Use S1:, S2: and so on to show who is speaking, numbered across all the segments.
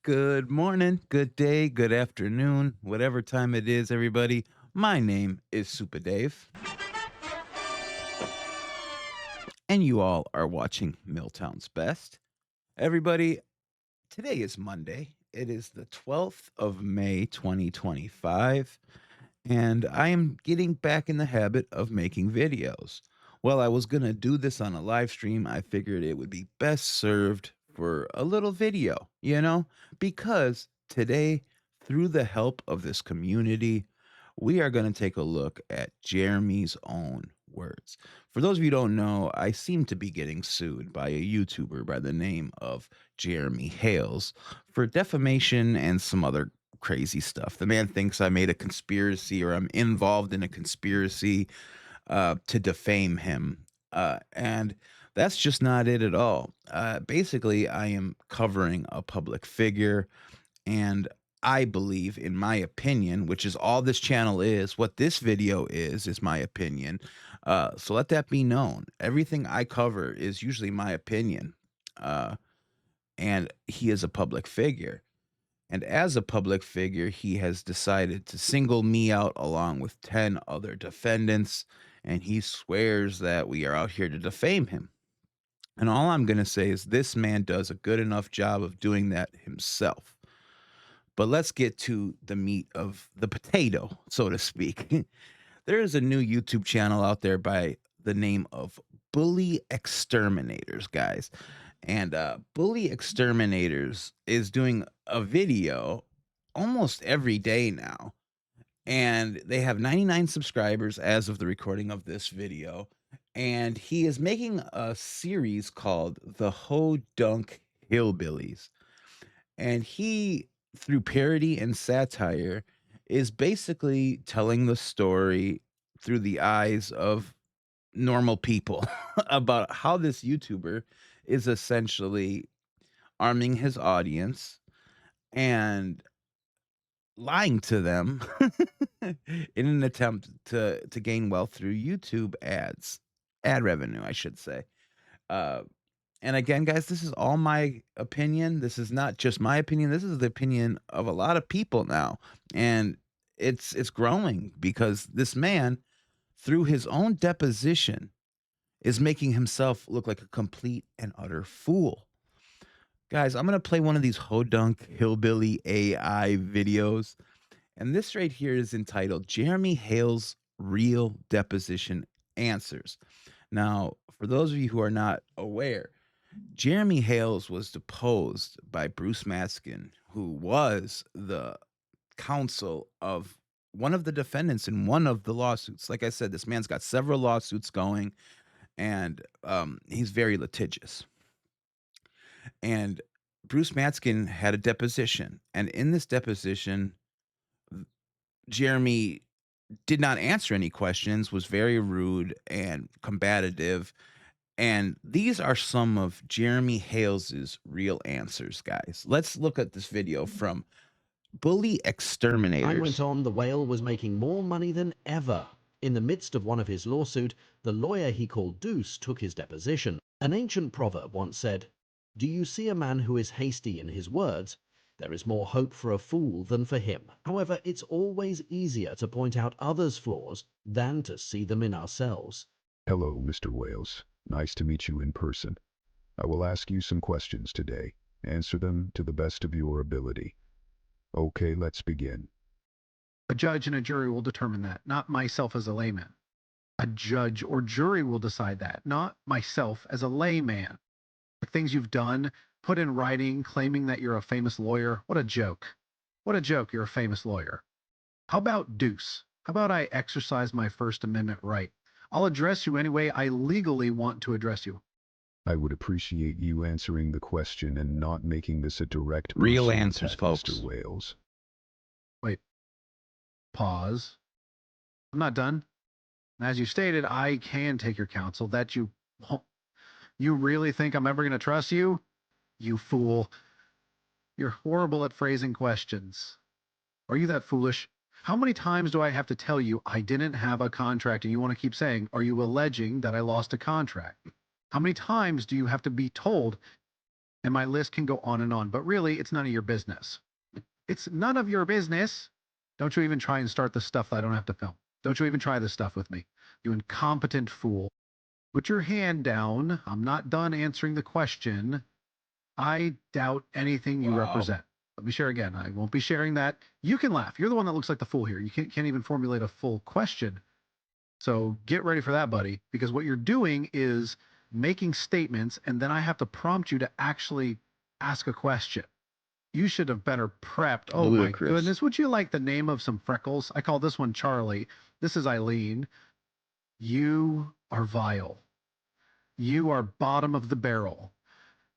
S1: Good morning, good day, good afternoon, whatever time it is, everybody. My name is Supa Dave, and you all are watching MILTOWN'S Best. Everybody, today is Monday. It is the 12th of May, 2025, and I am getting back in the habit of making videos. Well, I was going to do this on a live stream. I figured it would be best served for a little video, because today, through the help of this community, we are going to take a look at Jeremy's own words. For those of you who don't know, I seem to be getting sued by a YouTuber by the name of Jeremy Hales for defamation and some other crazy stuff. The man thinks I made a conspiracy or I'm involved in a conspiracy to defame him. And that's just not it at all. Basically, I am covering a public figure, and I believe, in my opinion, which is all this channel is, what this video is my opinion. So let that be known. Everything I cover is usually my opinion. Uh, and he is a public figure. And as a public figure, he has decided to single me out along with 10 other defendants, and he swears that we are out here to defame him. And all I'm going to say is this man does a good enough job of doing that himself. But let's get to the meat of the potato, so to speak. There is a new YouTube channel out there by the name of Bully Exterminators, guys. And Bully Exterminators is doing a video almost every day now. And they have 99 subscribers as of the recording of this video. And he is making a series called The Ho Dunk Hillbillies. And he, through parody and satire, is basically telling the story through the eyes of normal people about how this YouTuber is essentially arming his audience and lying to them in an attempt to gain wealth through YouTube ad revenue, I should say. Uh, and again, guys, this is all my opinion. This is not just my opinion. This is the opinion of a lot of people now, and it's growing because this man, through his own deposition, is making himself look like a complete and utter fool. Guys, I'm gonna play one of these hodunk hillbilly AI videos, and this right here is entitled Jeremy Hale's Real Deposition Answers. Now, for those of you who are not aware, Jeremy Hales was deposed by Bruce Maskin, who was the counsel of one of the defendants in one of the lawsuits. Like I said, this man's got several lawsuits going, and he's very litigious. And Bruce Maskin had a deposition, and in this deposition, Jeremy did not answer any questions, was very rude and combative. And these are some of Jeremy Hales's real answers, guys. Let's look at this video from Bully
S2: Time went
S1: Exterminators.
S2: on, the whale was making more money than ever. In the midst of one of his lawsuit, the lawyer he called Deuce took his deposition. An ancient proverb once said, "Do you see a man who is hasty in his words? There is more hope for a fool than for him." However, it's always easier to point out others' flaws than to see them in ourselves.
S3: Hello, Mr. Wales. Nice to meet you in person. I will ask you some questions today. Answer them to the best of your ability. Okay, let's begin.
S4: A judge and a jury will determine that, not myself as a layman. A judge or jury will decide that, not myself as a layman. The things you've done, put in writing, claiming that you're a famous lawyer, what a joke. What a joke, you're a famous lawyer. How about Deuce? How about I exercise my First Amendment right? I'll address you any way I legally want to address you.
S3: I would appreciate you answering the question and not making this a direct
S1: Real
S3: personal
S1: answers,
S3: attack,
S1: folks.
S3: Mr. Wales.
S4: Wait. Pause. I'm not done. As you stated, I can take your counsel. That you won't. You really think I'm ever going to trust you? You fool. You're horrible at phrasing questions. Are you that foolish? How many times do I have to tell you I didn't have a contract and you want to keep saying, are you alleging that I lost a contract? How many times do you have to be told And my list can go on and on, but really, it's none of your business. It's none of your business. Don't you even try and start the stuff that I don't have to film. Don't you even try this stuff with me, you incompetent fool. Put your hand down. I'm not done answering the question. I doubt anything you represent. Let me share again. I won't be sharing that. You can laugh. You're the one that looks like the fool here. You can't even formulate a full question. So get ready for that, buddy, because what you're doing is making statements, and then I have to prompt you to actually ask a question. You should have better prepped. Oh
S1: Ludicrous.
S4: My goodness. Would you like the name of some freckles? I call this one Charlie. This is Eileen. You are vile. You are bottom of the barrel.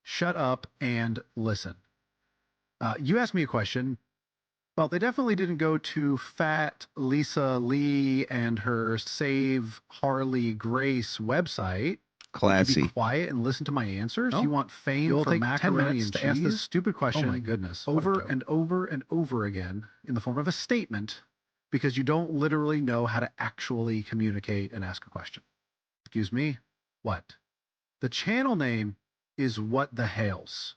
S4: Shut up and listen. You asked me a question. Well, they definitely didn't go to Fat Lisa Lee and her Save Harley Grace website. Would you be
S1: Classy.
S4: quiet and listen to my answers?
S1: No.
S4: You want fame
S1: You'll
S4: for
S1: take
S4: macaroni
S1: 10 minutes
S4: and
S1: to
S4: cheese?
S1: ask this
S4: Stupid question.
S1: Oh my goodness. What a
S4: Over
S1: dope.
S4: and over and over again in the form of a statement, because you don't literally know how to actually communicate and ask a question. Excuse me? What? The channel name is What the Hales.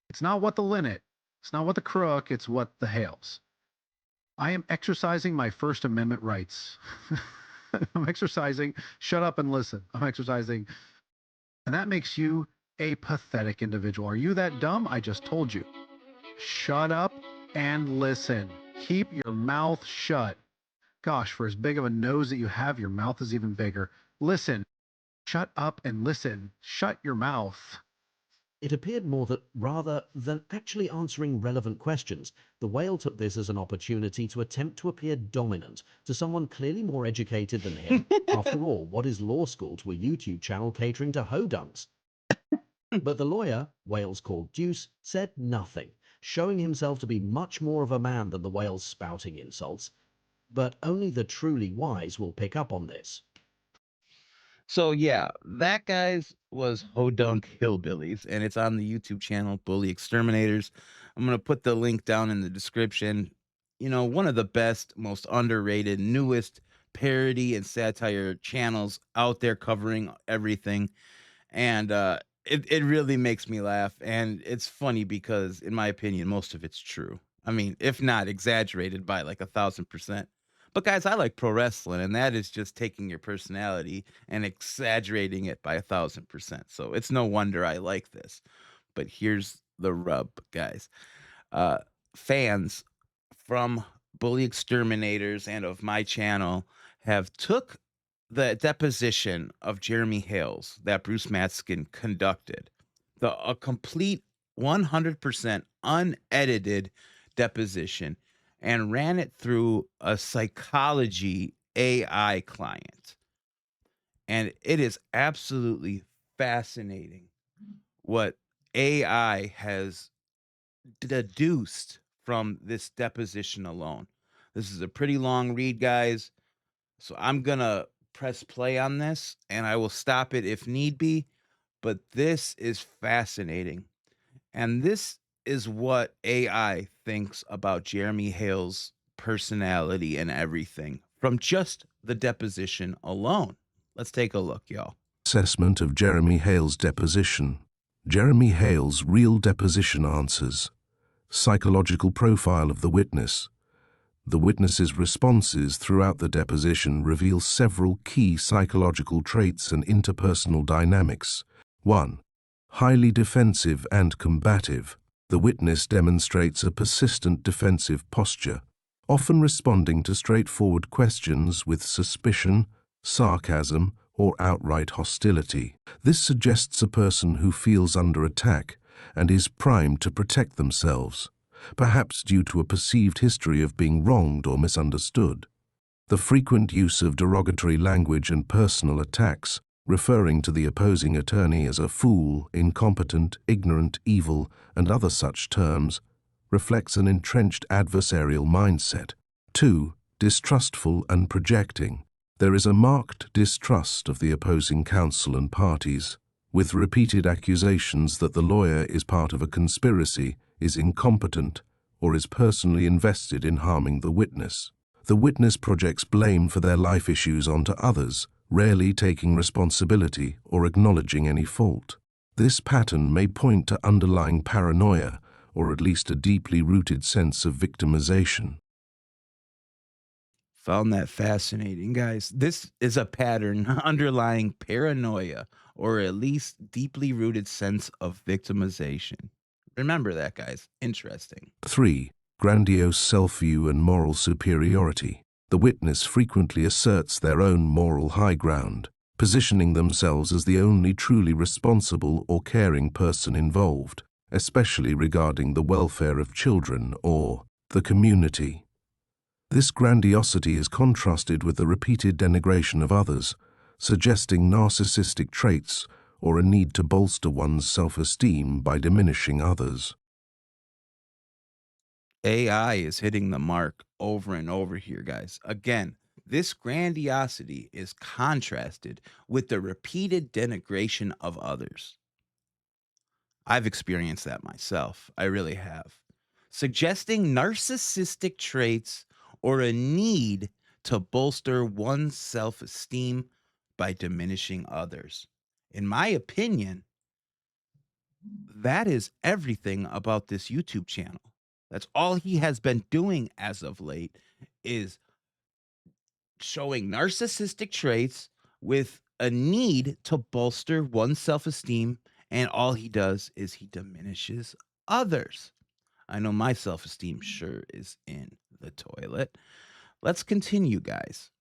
S4: It's not What the Linnet. It's not What the Crook. It's What the Hales. I am exercising my First Amendment rights. I'm exercising, shut up and listen. I'm exercising. And that makes you a pathetic individual. Are you that dumb? I just told you. Shut up and listen. Keep your mouth shut. Gosh, for as big of a nose that you have, your mouth is even bigger. Listen. Shut up and listen. Shut your mouth.
S2: It appeared more that rather than actually answering relevant questions, the whale took this as an opportunity to attempt to appear dominant to someone clearly more educated than him. After all, what is law school to a YouTube channel catering to hodunks? But the lawyer, whales called Deuce, said nothing, showing himself to be much more of a man than the whales spouting insults. But only the truly wise will pick up on this.
S1: So yeah, that guy's was Hodunk Hillbillies, and it's on the YouTube channel Bully Exterminators. I'm gonna put the link down in the description. You know, one of the best, most underrated, newest parody and satire channels out there covering everything. And it really makes me laugh. And it's funny because, in my opinion, most of it's true. I mean, if not exaggerated by like 1,000%. But guys, I like pro wrestling, and that is just taking your personality and exaggerating it by 1,000%. So it's no wonder I like this. But here's the rub, guys. Fans from Bully Exterminators and of my channel have took the deposition of Jeremy Hales that Bruce Matskin conducted, a complete 100% unedited deposition, and ran it through a psychology AI client. And it is absolutely fascinating what AI has deduced from this deposition alone. This is a pretty long read, guys. So I'm going to press play on this, and I will stop it if need be. But this is fascinating. And this is what AI thinks about Jeremy Hale's personality and everything from just the deposition alone. Let's take a look, y'all.
S5: Assessment of Jeremy Hale's deposition. Jeremy Hale's real deposition answers. Psychological profile of the witness. The witness's responses throughout the deposition reveal several key psychological traits and interpersonal dynamics. 1. Highly defensive and combative. The witness demonstrates a persistent defensive posture, often responding to straightforward questions with suspicion, sarcasm, or outright hostility. This suggests a person who feels under attack and is primed to protect themselves, perhaps due to a perceived history of being wronged or misunderstood. The frequent use of derogatory language and personal attacks, referring to the opposing attorney as a fool, incompetent, ignorant, evil, and other such terms, reflects an entrenched adversarial mindset. 2. Distrustful and projecting. There is a marked distrust of the opposing counsel and parties, with repeated accusations that the lawyer is part of a conspiracy, is incompetent, or is personally invested in harming the witness. The witness projects blame for their life issues onto others, rarely taking responsibility or acknowledging any fault. This pattern may point to underlying paranoia, or at least a deeply rooted sense of victimization.
S1: Found that fascinating, guys. This is a pattern underlying paranoia, or at least deeply rooted sense of victimization. Remember that, guys. Interesting.
S5: 3. Grandiose self-view and moral superiority. The witness frequently asserts their own moral high ground, positioning themselves as the only truly responsible or caring person involved, especially regarding the welfare of children or the community. This grandiosity is contrasted with the repeated denigration of others, suggesting narcissistic traits or a need to bolster one's self-esteem by diminishing others.
S1: AI is hitting the mark over and over here, guys. Again, this grandiosity is contrasted with the repeated denigration of others. I've experienced that myself. I really have. Suggesting narcissistic traits or a need to bolster one's self esteem by diminishing others. In my opinion, that is everything about this YouTube channel. That's all he has been doing as of late, is showing narcissistic traits with a need to bolster one's self-esteem, and all he does is he diminishes others. I know my self-esteem sure is in the toilet. Let's continue, guys.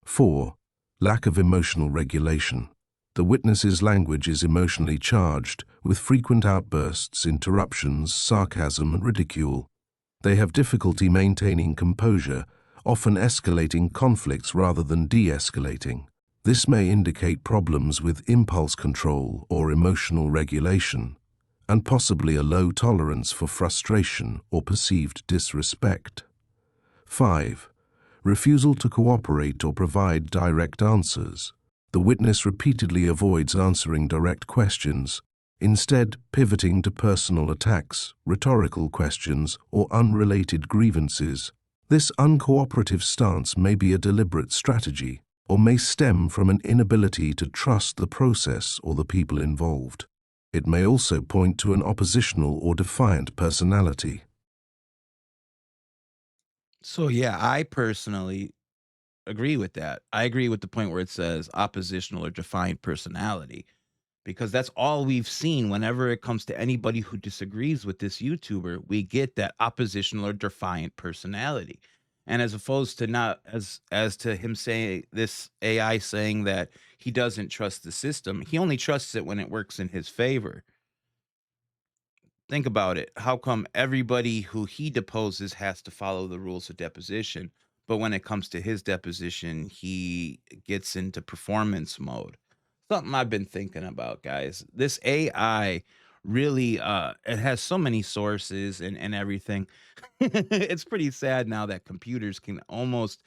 S5: 4. Lack of emotional regulation. The witness's language is emotionally charged, with frequent outbursts, interruptions, sarcasm, and ridicule. They have difficulty maintaining composure, often escalating conflicts rather than de-escalating. This may indicate problems with impulse control or emotional regulation, and possibly a low tolerance for frustration or perceived disrespect. 5. Refusal to cooperate or provide direct answers. The witness repeatedly avoids answering direct questions, instead pivoting to personal attacks, rhetorical questions, or unrelated grievances. This uncooperative stance may be a deliberate strategy, or may stem from an inability to trust the process or the people involved. It may also point to an oppositional or defiant personality.
S1: So, yeah, I personally agree with that. I agree with the point where it says oppositional or defiant personality, because that's all we've seen whenever it comes to anybody who disagrees with this YouTuber. We get that oppositional or defiant personality. And as opposed to not as to him saying, this AI saying that he doesn't trust the system, he only trusts it when it works in his favor. Think about it. How come everybody who he deposes has to follow the rules of deposition, but when it comes to his deposition, he gets into performance mode? Something I've been thinking about, guys. This AI really it has so many sources and everything. It's pretty sad now that computers can almost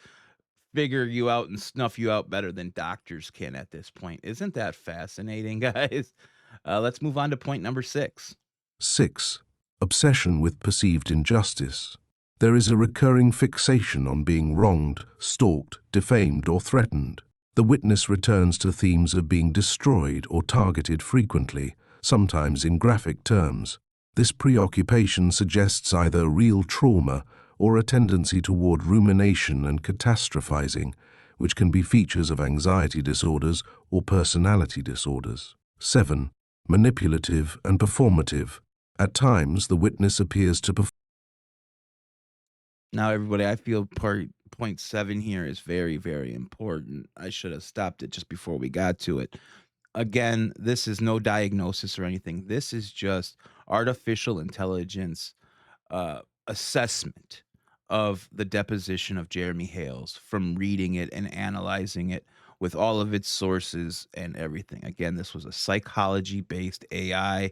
S1: figure you out and snuff you out better than doctors can at this point. Isn't that fascinating, guys? Let's move on to point number 6.
S5: 6. Obsession with perceived injustice. There is a recurring fixation on being wronged, stalked, defamed, or threatened. The witness returns to themes of being destroyed or targeted frequently, sometimes in graphic terms. This preoccupation suggests either real trauma or a tendency toward rumination and catastrophizing, which can be features of anxiety disorders or personality disorders. 7. Manipulative and performative. At times, the witness appears to perform.
S1: Now, everybody, I feel point 7 here is very, very important. I should have stopped it just before we got to it. Again, this is no diagnosis or anything. This is just artificial intelligence assessment of the deposition of Jeremy Hales from reading it and analyzing it with all of its sources and everything. Again, this was a psychology-based AI,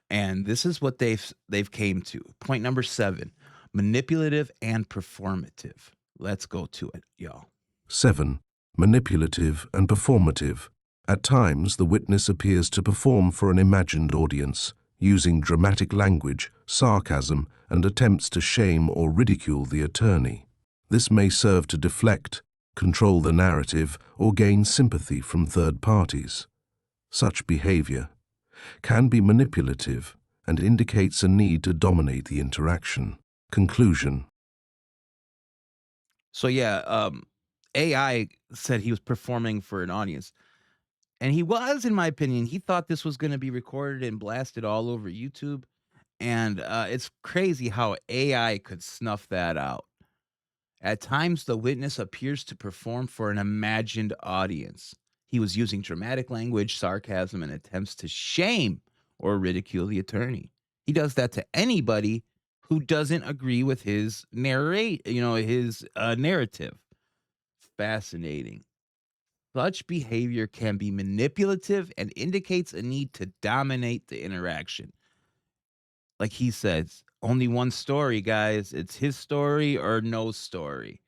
S1: and this is what they've came to. Point number 7, manipulative and performative. Let's go to it, y'all.
S5: 7. Manipulative and performative. At times, the witness appears to perform for an imagined audience, using dramatic language, sarcasm, and attempts to shame or ridicule the attorney. This may serve to deflect, control the narrative, or gain sympathy from third parties. Such behavior, can be manipulative and indicates a need to dominate the interaction. Conclusion.
S1: So yeah, AI said he was performing for an audience. And he was, in my opinion. He thought this was gonna be recorded and blasted all over YouTube, and, it's crazy how AI could snuff that out. At times, the witness appears to perform for an imagined audience. He was using dramatic language, sarcasm, and attempts to shame or ridicule the attorney. He does that to anybody who doesn't agree with his narrative. Fascinating. Such behavior can be manipulative and indicates a need to dominate the interaction. Like he says, only one story, guys. It's his story or no story.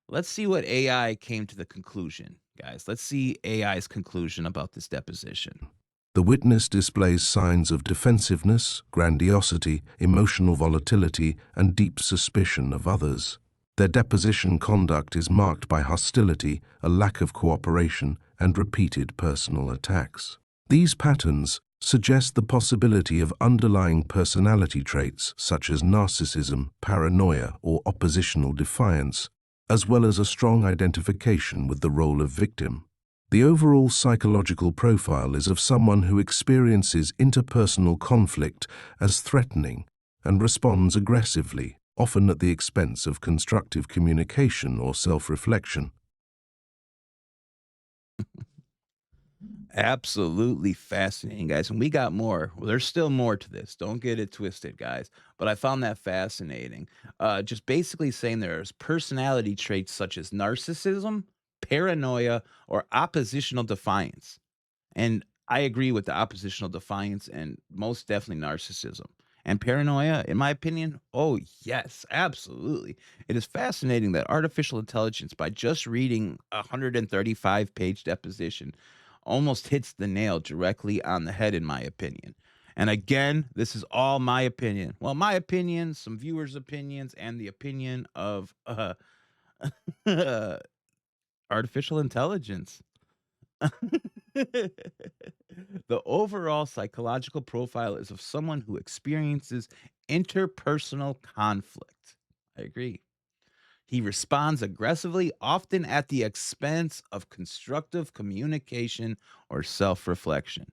S1: Let's see what AI came to the conclusion, guys. Let's see AI's conclusion about this deposition.
S5: The witness displays signs of defensiveness, grandiosity, emotional volatility, and deep suspicion of others. Their deposition conduct is marked by hostility, a lack of cooperation, and repeated personal attacks. These patterns suggest the possibility of underlying personality traits such as narcissism, paranoia, or oppositional defiance, as well as a strong identification with the role of victim. The overall psychological profile is of someone who experiences interpersonal conflict as threatening and responds aggressively, often at the expense of constructive communication or self-reflection.
S1: Absolutely fascinating, guys. And we got more. Well, there's still more to this. Don't get it twisted, guys. But I found that fascinating. Just basically saying there's personality traits such as narcissism, paranoia, or oppositional defiance. And I agree with the oppositional defiance and most definitely narcissism. And paranoia, in my opinion, oh, yes, absolutely. It is fascinating that artificial intelligence, by just reading a 135-page deposition, almost hits the nail directly on the head, in my opinion. And again, this is all my opinion. Well, my opinion, some viewers' opinions, and the opinion of artificial intelligence. The overall psychological profile is of someone who experiences interpersonal conflict. I agree. He responds aggressively, often at the expense of constructive communication or self reflection.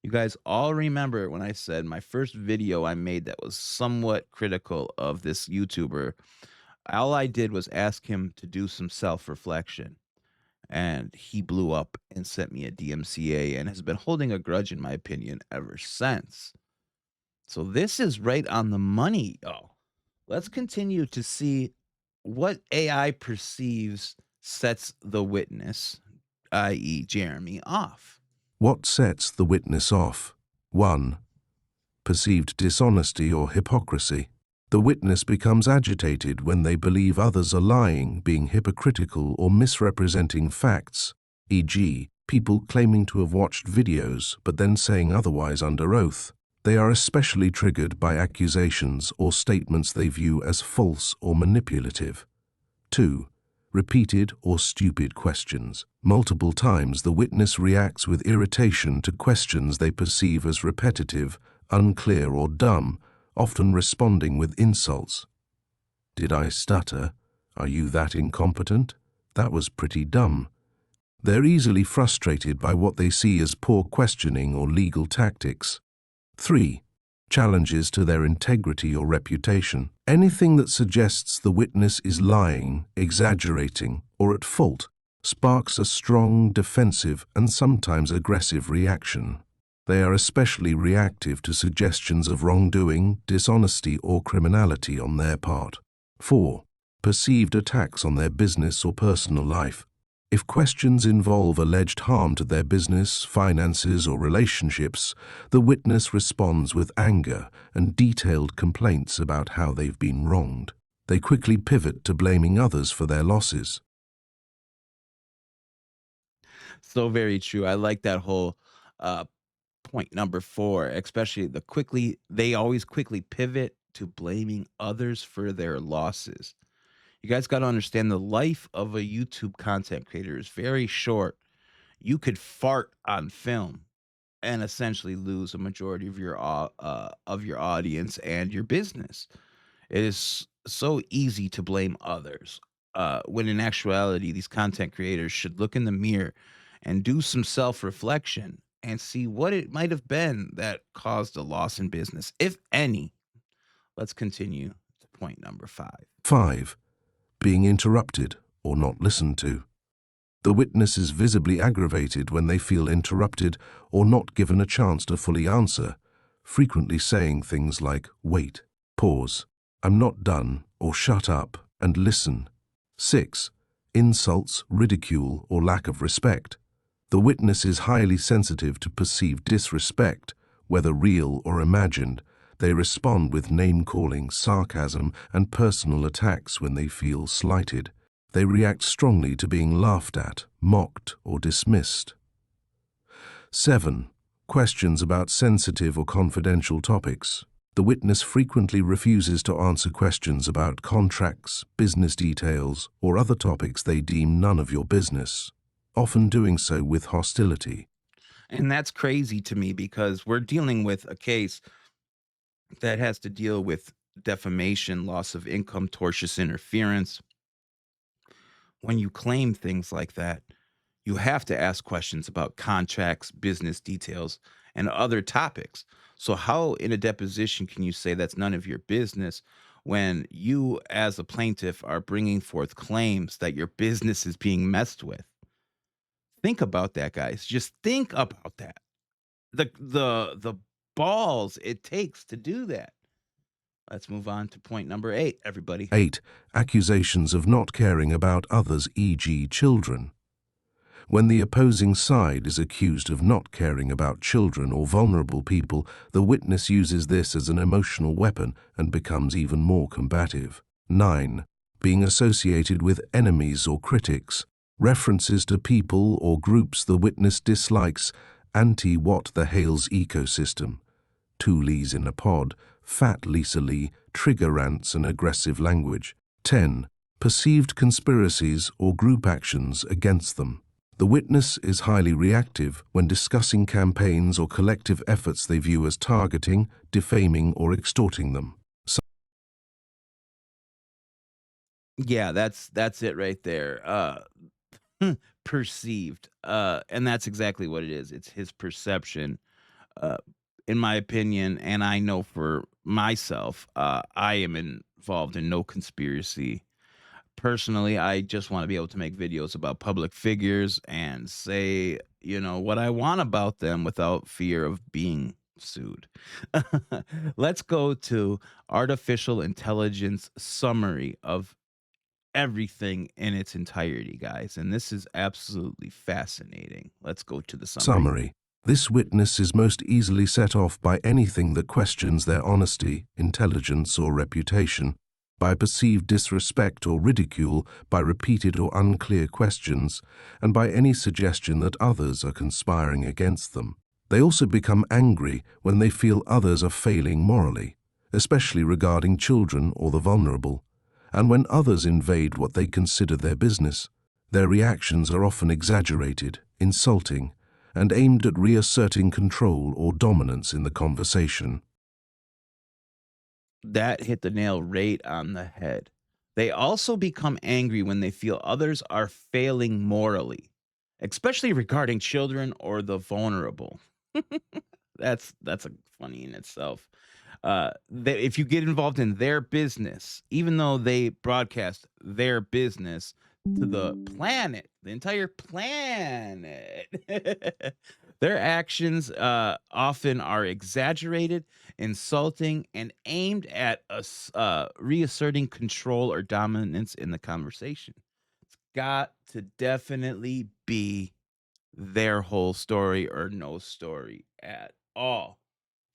S1: You guys all remember when I said my first video I made that was somewhat critical of this YouTuber. All I did was ask him to do some self reflection, and he blew up and sent me a DMCA and has been holding a grudge, in my opinion, ever since. So this is right on the money. Oh, let's continue to see what AI perceives sets the witness, i.e., Jeremy, off.
S5: What sets the witness off? 1. Perceived dishonesty or hypocrisy. The witness becomes agitated when they believe others are lying, being hypocritical, or misrepresenting facts, e.g., people claiming to have watched videos but then saying otherwise under oath. They are especially triggered by accusations or statements they view as false or manipulative. 2. Repeated or stupid questions. Multiple times the witness reacts with irritation to questions they perceive as repetitive, unclear, or dumb, often responding with insults. Did I stutter? Are you that incompetent? That was pretty dumb. They're easily frustrated by what they see as poor questioning or legal tactics. 3. Challenges to their integrity or reputation. Anything that suggests the witness is lying, exaggerating, or at fault sparks a strong, defensive, and sometimes aggressive reaction. They are especially reactive to suggestions of wrongdoing, dishonesty, or criminality on their part. 4. Perceived attacks on their business or personal life. If questions involve alleged harm to their business, finances, or relationships, the witness responds with anger and detailed complaints about how they've been wronged. They quickly pivot to blaming others for their losses.
S1: So very true. I like that whole point number 4, especially they always quickly pivot to blaming others for their losses. You guys got to understand the life of a YouTube content creator is very short. You could fart on film and essentially lose a majority of your audience and your business. It is so easy to blame others, when in actuality, these content creators should look in the mirror and do some self reflection and see what it might have been that caused a loss in business, if any. Let's continue to point number 5.
S5: 5. Being interrupted or not listened to. The witness is visibly aggravated when they feel interrupted or not given a chance to fully answer, frequently saying things like, wait, pause, I'm not done, or shut up, and listen. 6. Insults, ridicule, or lack of respect. The witness is highly sensitive to perceived disrespect, whether real or imagined. They respond with name-calling, sarcasm, and personal attacks when they feel slighted. They react strongly to being laughed at, mocked, or dismissed. 7. Questions about sensitive or confidential topics. The witness frequently refuses to answer questions about contracts, business details, or other topics they deem none of your business, often doing so with hostility.
S1: And that's crazy to me because we're dealing with a case that has to deal with defamation, loss of income, tortious interference. When you claim things like that, you have to ask questions about contracts, business details, and other topics. So, how in a deposition can you say that's none of your business when you, as a plaintiff, are bringing forth claims that your business is being messed with? Think about that, guys. Just think about that. The balls it takes to do that. Let's move on to point number 8, everybody.
S5: 8. Accusations of not caring about others, e.g. children. When the opposing side is accused of not caring about children or vulnerable people, the witness uses this as an emotional weapon and becomes even more combative. 9. Being associated with enemies or critics. References to people or groups the witness dislikes, anti-what the Hales ecosystem. 2 Lees in a pod, fat Lisa Lee, trigger rants and aggressive language. 10. Perceived conspiracies or group actions against them. The witness is highly reactive when discussing campaigns or collective efforts they view as targeting, defaming, or extorting them.
S1: Yeah, that's it right there. Perceived. And that's exactly what it is. It's his perception. Uh, in my opinion, and I know for myself, I am involved in no conspiracy. Personally, I just want to be able to make videos about public figures and say, what I want about them without fear of being sued. Let's go to artificial intelligence summary of everything in its entirety, guys. And this is absolutely fascinating. Let's go to the summary.
S5: Summary. This witness is most easily set off by anything that questions their honesty, intelligence, or reputation, by perceived disrespect or ridicule, by repeated or unclear questions, and by any suggestion that others are conspiring against them. They also become angry when they feel others are failing morally, especially regarding children or the vulnerable, and when others invade what they consider their business. Their reactions are often exaggerated, insulting, and aimed at reasserting control or dominance in the conversation.
S1: That hit the nail right on the head. They also become angry when they feel others are failing morally, especially regarding children or the vulnerable. That's a funny in itself. If you get involved in their business, even though they broadcast their business to the planet, the entire planet, their actions often are exaggerated, insulting, and aimed at us reasserting control or dominance in the conversation. It's got to definitely be their whole story or no story at all.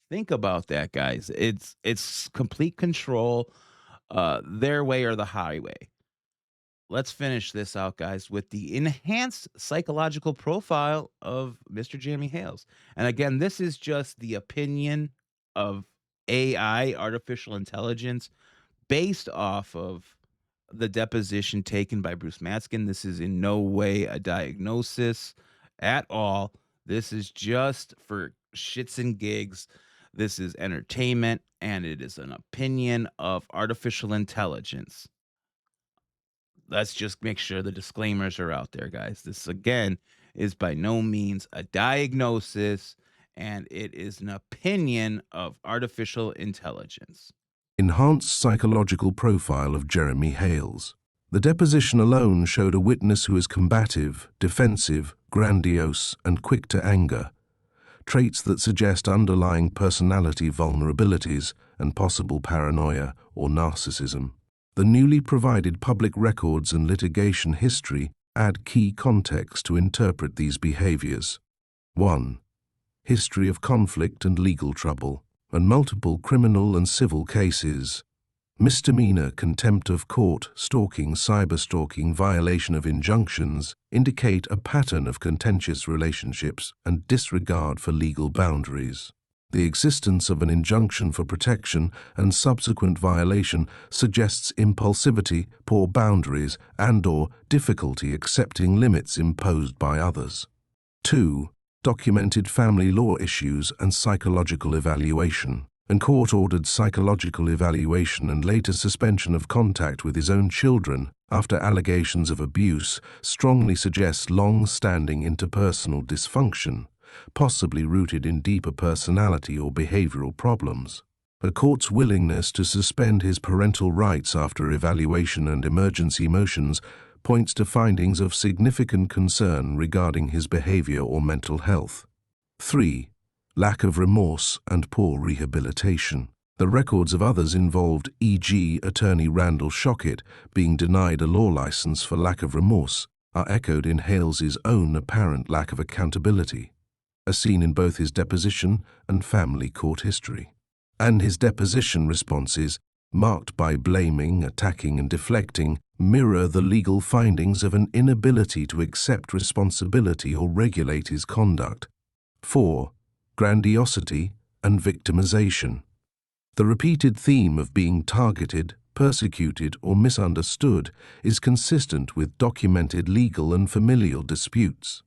S1: Think about that, guys. It's complete control, their way or the highway. Let's finish this out, guys, with the enhanced psychological profile of Mr. Jeremy Hales. And again, this is just the opinion of AI, artificial intelligence, based off of the deposition taken by Bruce Matskin. This is in no way a diagnosis at all. This is just for shits and gigs. This is entertainment, and it is an opinion of artificial intelligence. Let's just make sure the disclaimers are out there, guys. This, again, is by no means a diagnosis, and it is an opinion of artificial intelligence.
S5: Enhanced psychological profile of Jeremy Hales. The deposition alone showed a witness who is combative, defensive, grandiose, and quick to anger, traits that suggest underlying personality vulnerabilities and possible paranoia or narcissism. The newly provided public records and litigation history add key context to interpret these behaviors. 1. History of conflict and legal trouble, and multiple criminal and civil cases. Misdemeanor, contempt of court, stalking, cyberstalking, violation of injunctions indicate a pattern of contentious relationships and disregard for legal boundaries. The existence of an injunction for protection and subsequent violation suggests impulsivity, poor boundaries, and/or difficulty accepting limits imposed by others. 2. Documented family law issues and psychological evaluation. And court-ordered psychological evaluation and later suspension of contact with his own children after allegations of abuse strongly suggests long-standing interpersonal dysfunction, possibly rooted in deeper personality or behavioral problems. A court's willingness to suspend his parental rights after evaluation and emergency motions points to findings of significant concern regarding his behavior or mental health. 3. Lack of remorse and poor rehabilitation. The records of others involved, e.g. attorney Randall Shockett being denied a law license for lack of remorse, are echoed in Hales's own apparent lack of accountability, as seen in both his deposition and family court history. And his deposition responses, marked by blaming, attacking, and deflecting, mirror the legal findings of an inability to accept responsibility or regulate his conduct. 4. Grandiosity and victimization. The repeated theme of being targeted, persecuted, or misunderstood is consistent with documented legal and familial disputes.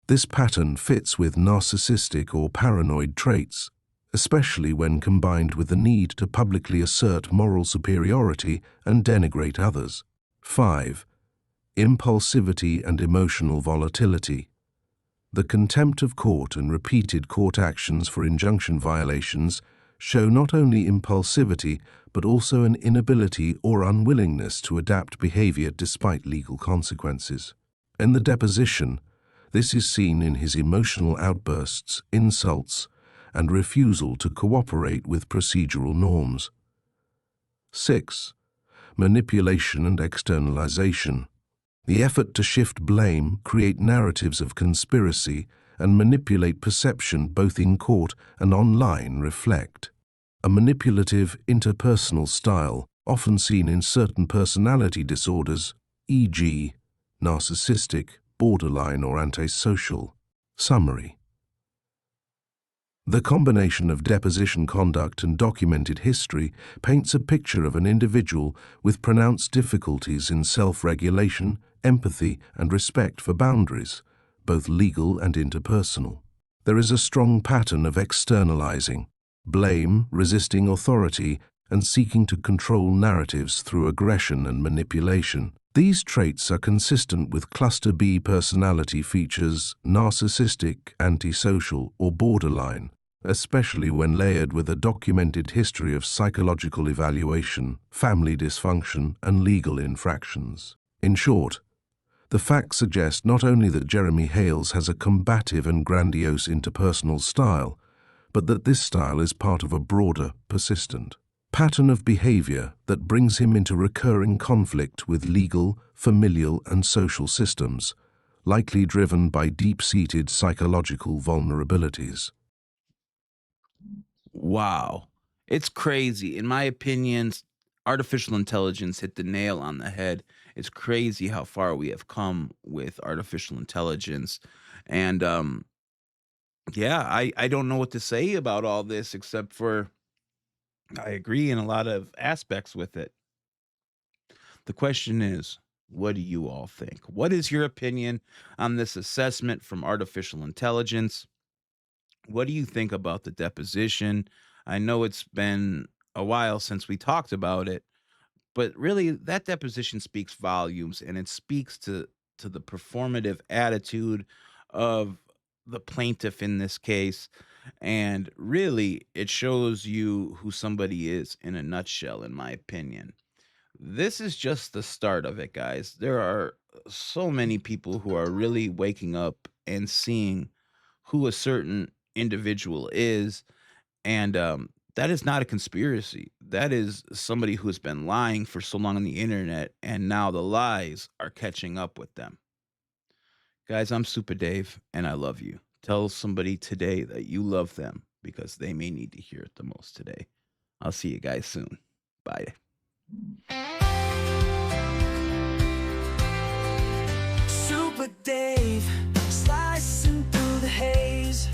S5: This pattern fits with narcissistic or paranoid traits, especially when combined with the need to publicly assert moral superiority and denigrate others. 5. Impulsivity and emotional volatility. The contempt of court and repeated court actions for injunction violations show not only impulsivity but also an inability or unwillingness to adapt behavior despite legal consequences. In the deposition, this is seen in his emotional outbursts, insults, and refusal to cooperate with procedural norms. 6. Manipulation and externalization. The effort to shift blame, create narratives of conspiracy, and manipulate perception both in court and online reflect a manipulative interpersonal style often seen in certain personality disorders, e.g., narcissistic, borderline, or antisocial. Summary. The combination of deposition conduct and documented history paints a picture of an individual with pronounced difficulties in self-regulation, empathy, and respect for boundaries, both legal and interpersonal. There is a strong pattern of externalizing, blame, resisting authority, and seeking to control narratives through aggression and manipulation. These traits are consistent with cluster B personality features, narcissistic, antisocial, or borderline, especially when layered with a documented history of psychological evaluation, family dysfunction, and legal infractions. In short, the facts suggest not only that Jeremy Hales has a combative and grandiose interpersonal style, but that this style is part of a broader, persistent pattern of behavior that brings him into recurring conflict with legal, familial, and social systems, likely driven by deep-seated psychological vulnerabilities.
S1: Wow. It's crazy. In my opinion, artificial intelligence hit the nail on the head. It's crazy how far we have come with artificial intelligence. And yeah, I don't know what to say about all this except for I agree in a lot of aspects with it. The question is, What do you all think? What is your opinion on this assessment from artificial intelligence? What do you think about the deposition? I know it's been a while since we talked about it, but really that deposition speaks volumes, and it speaks to the performative attitude of the plaintiff in this case, and really it shows you who somebody is in a nutshell, in my opinion. This is just the start of it, guys. There are so many people who are really waking up and seeing who a certain individual is, and that is not a conspiracy. That is somebody who has been lying for so long on the internet, and now the lies are catching up with them. Guys, I'm Supa Dave, and I love you. Tell somebody today that you love them, because they may need to hear it the most today. I'll see you guys soon. Bye.
S6: Supa Dave, slicing through the haze.